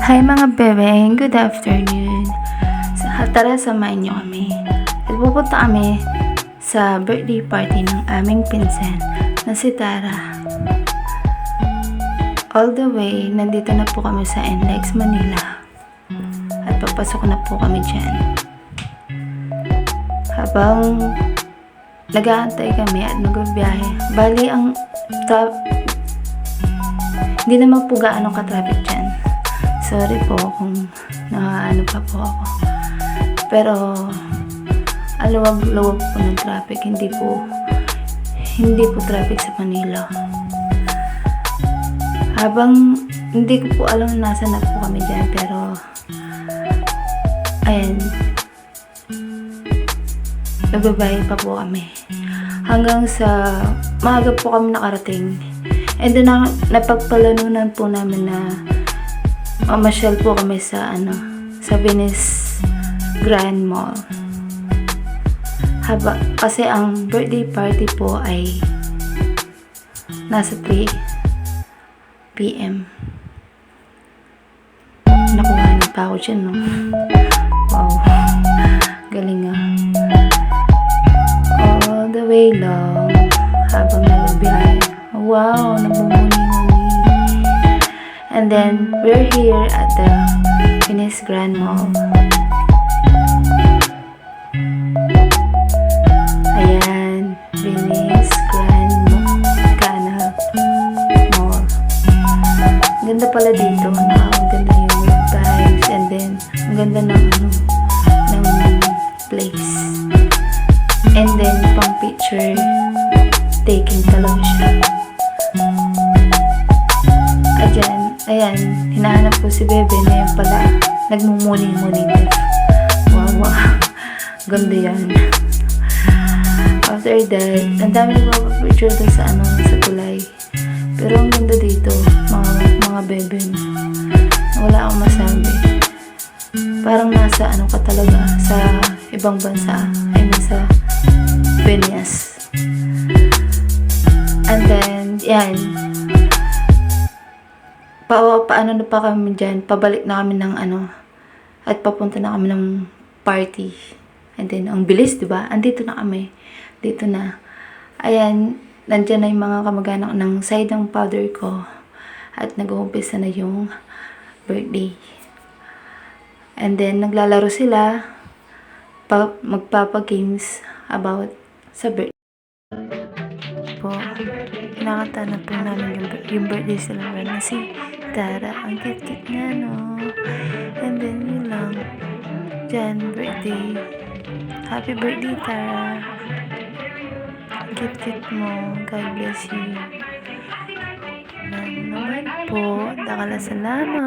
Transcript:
Hi mga bebe, good afternoon. Tara, samahan niyo kami. At pupunta kami sa birthday party ng aming pinsan na si Tara. All the way, nandito na po kami sa NLEX Manila. At papasok na po kami dyan. Habang nag-aantay kami at nagbibiyahe. Bali, hindi naman po gaano ka-traffic dyan. Sorry po kung ano pa po ako. Pero aluwag-luwag po ng traffic. Hindi po traffic sa Manila. Habang hindi ko po alam nasa na po kami dyan. Pero ayan, nagbabayad pa po kami. Hanggang sa maaga po kami nakarating. And then napagpalanunan po namin na mamasyal po kami sa Venice Grand Mall. Kasi ang birthday party po ay nasa 3 PM. Nakuha niyo pa ako dyan, no? Wow. Galing ah. All the way long habang nagbiyahe. Wow, nagmumuni-muni. And then, we're here at the Venice Grand Mall. Ayan, Venice Grand Mall. Ganda pala dito. Ganda yung vibes. And then, ang ganda ng place. And then, pang picture taking talaga siya. Ayan, hinahanap ko si Bebe na yan pala. Nagmumuni-muni din. Wow. Ganda yan. After that, ang dami nagpapapicture dun sa tulay. Pero ang ganda dito, mga Bebe. Wala akong masabi. Parang nasa ka talaga, sa ibang bansa. Ay, nasa Venice. And then, yan. Paano na pa kami dyan, pabalik na kami ng at papunta na kami ng party. And then, ang bilis, diba? Andito na kami. Dito na. Ayan, nandyan na yung mga kamag-anak ng side ng father ko. At nag-uumpisa na yung birthday. And then, naglalaro sila. Magpapa-games about sa birthday po. Nakanta na po namin yung birthday celebration na si Tara. Ang cute-cute nga, no? And then, yun lang. Diyan, birthday. Happy birthday, Tara. Ang cute-cute mo. God bless you. Naman po. Dakala salamat.